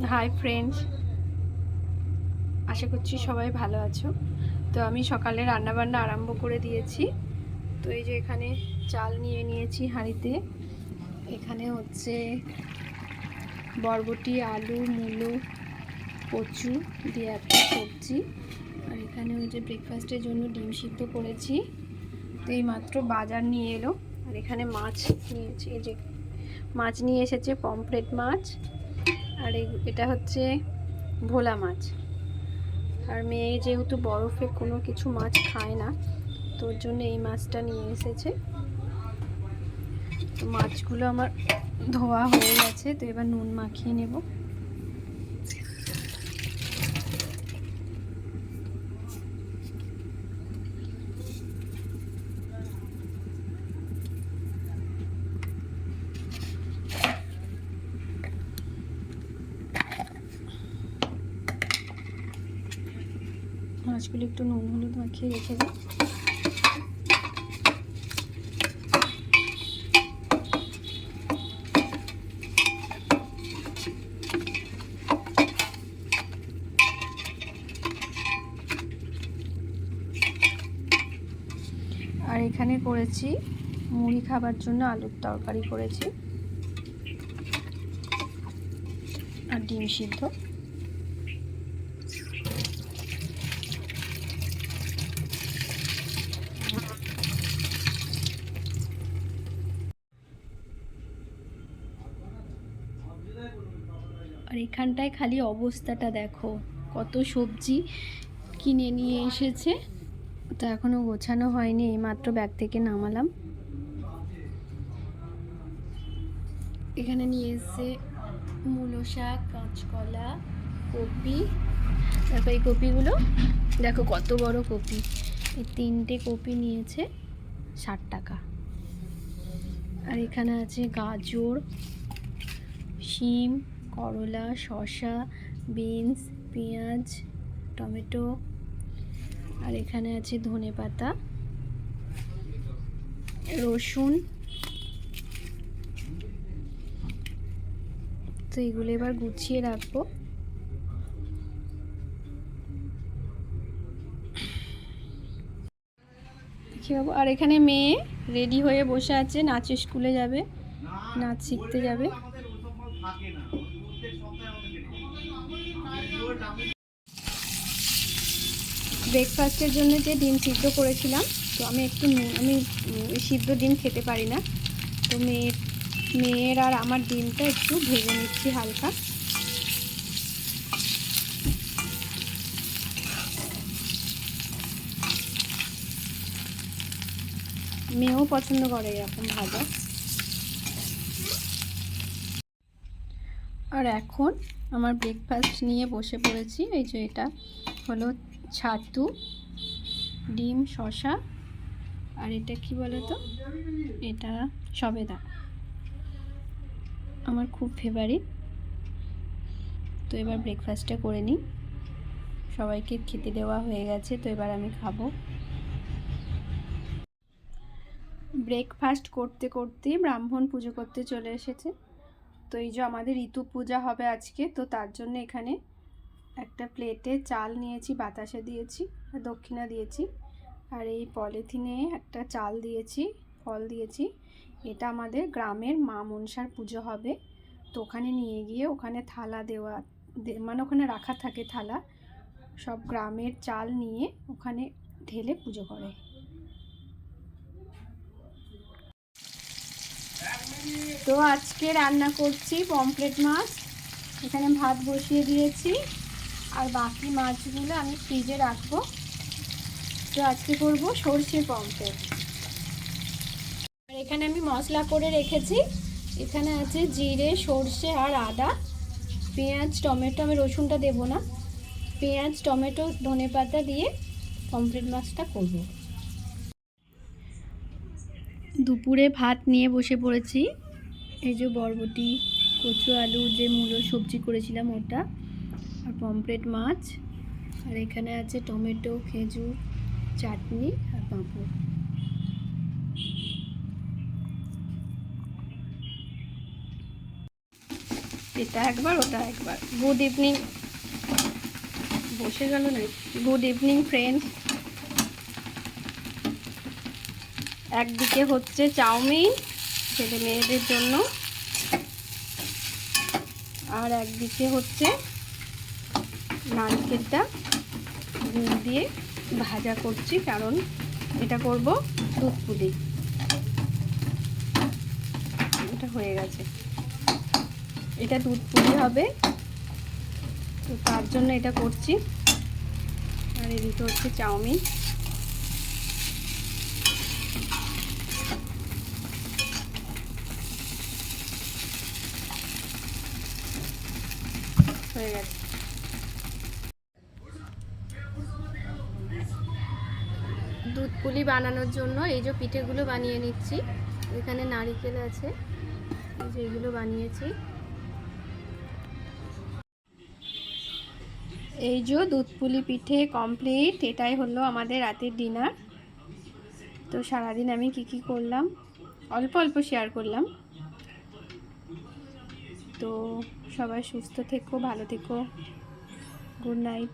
Hi friends, আশা করছি সবাই ভালো আছো। তো আমি সকালে রান্নাবান্না আরম্ভ করে দিয়েছি। তো এই যে এখানে চাল নিয়ে নিয়েছি হাঁড়িতে। এখানে হচ্ছে বরবটি, আলু, মূলো, কচু দিয়ে একটা সবজি। আর এখানে ওই যে ব্রেকফাস্টের জন্য ডিম সিদ্ধ করেছি। তো এই মাত্র বাজার নিয়ে এলো। আর এখানে মাছ নিয়েছি, এই যে মাছ নিয়ে এসেছে, পমফ্রেট মাছ। আর এটা হচ্ছে ভোলা মাছ। আর মেয়ে যেহেতু বরফের কোনো কিছু মাছ খায় না, তোর জন্য এই মাছটা নিয়ে এসেছে। তো মাছগুলো আমার ধোয়া হয়ে গেছে, তো এবার নুন মাখিয়ে নেব। মাছগুলো একটু নুন হলুদ মাখিয়ে রেখে দিই। আর এখানে করেছি মুড়ি খাবার জন্য আলুর তরকারি করেছি আর ডিম সিদ্ধ। আর এখানটায় খালি অবস্থাটা দেখো, কত সবজি কিনে নিয়ে এসেছে। তো এখনো গোছানো হয়নি, এইমাত্র ব্যাগ থেকে নামালাম। এখানে নিয়ে এসে মূলো শাক, কাঁচকলা, কপি। তারপর এই কপিগুলো দেখো কত বড় কপি। এই 3টে কপি নিয়েছে 60 টাকা। আর এখানে আছে গাজর, শিম, করলা, শসা, বিনস, পেঁয়াজ, টমেটো। আর এখানে আছে ধনেপাতা, রসুন। তো এগুলো এবার গুছিয়ে রাখবো। আর এখানে মেয়ে রেডি হয়ে বসে আছে, নাচের স্কুলে যাবে, নাচ শিখতে যাবে। ব্রেকফাস্টের জন্য যে ডিম সিদ্ধ করেছিলাম, তো আমি সিদ্ধ ডিম খেতে পারি না। তো মেয়ের আর আমার ডিমটা একটু ভেজে নিচ্ছি হালকা। মেয়েও পছন্দ করে এরকম ভাজা। আর এখন আমার ব্রেকফাস্ট নিয়ে বসে পড়েছি। এই যে এটা হলো ছাতু, ডিম, শসা। আর এটা কি বলো তো, এটা সবেদা, আমার খুব ফেভারিট। তো এবার ব্রেকফাস্টটা করে নিই। সবাইকে খেতে দেওয়া হয়ে গেছে, তো এবার আমি খাবো। ব্রেকফাস্ট করতে করতেই ব্রাহ্মণ পুজো করতে চলে এসেছে। তো এই যে আমাদের ঋতু পূজা হবে আজকে, তো তার জন্য এখানে একটা প্লেটে চাল নিয়েছি, বাতাসা দিয়েছি, দক্ষিণা দিয়েছি। আর এই পলিথিনে একটা চাল দিয়েছি, ফল দিয়েছি। এটা আমাদের গ্রামের মা মনসার পুজো হবে। তো ওখানে নিয়ে গিয়ে ওখানে থালা দেওয়া, মানে ওখানে রাখা থাকে থালা, সব গ্রামের চাল নিয়ে ওখানে ঢেলে পুজো করে। তো আজকে রান্না করছি পমফ্রেট মাছ। এখানে ভাত বসিয়ে দিয়েছি, আর বাকি মাছগুলো আমি ফ্রিজে রাখবো। তো আজকে করব সরষে পমফ্রেট। আর এখানে আমি মশলা করে রেখেছি। এখানে আছে জিরে, সরষে আর আদা, পেঁয়াজ, টমেটো। আমি রসুনটা দেবো না। পেঁয়াজ, টমেটো, ধনেপাতা দিয়ে পমফ্রেট মাছটা করব। দুপুরে ভাত নিয়ে বসে পড়েছি। এই যে বরবটি, কচু, আলু, যে মূলো সবজি করেছিলাম ওটা, আর পমফ্রেট মাছ। আর এখানে আছে টমেটো, খেজুর, চাটনি আর পাঁপড়। এটা একবার ওটা একবার। গুড ইভিনিং, বসে গেল না। Good evening friends. একদিকে হচ্ছে চাউমিন ছেলে মেয়েদের জন্য, আর একদিকে হচ্ছে নারকেলটা গুড় দিয়ে ভাজা করছি, কারণ এটা করব দুধ পুলি। এটা হয়ে গেছে, এটা দুধ পুলি হবে, তো তার জন্য এটা করছি। আর এদিকে হচ্ছে চাউমিন। হয়ে গেছে। দুধ পুলি বানানোর জন্য এই যে পিঠেগুলো বানিয়ে নিচ্ছি। এখানে নারকেল আছে, এই যে এগুলো বানিয়েছি। এই যে দুধ পুলি পিঠে কমপ্লিট। এটাই হলো আমাদের রাতের ডিনার। তো সারাদিন আমি কি করলাম অল্প অল্প শেয়ার করলাম। তো সবাই সুস্থ থেকো, ভালো থেকো। Good night.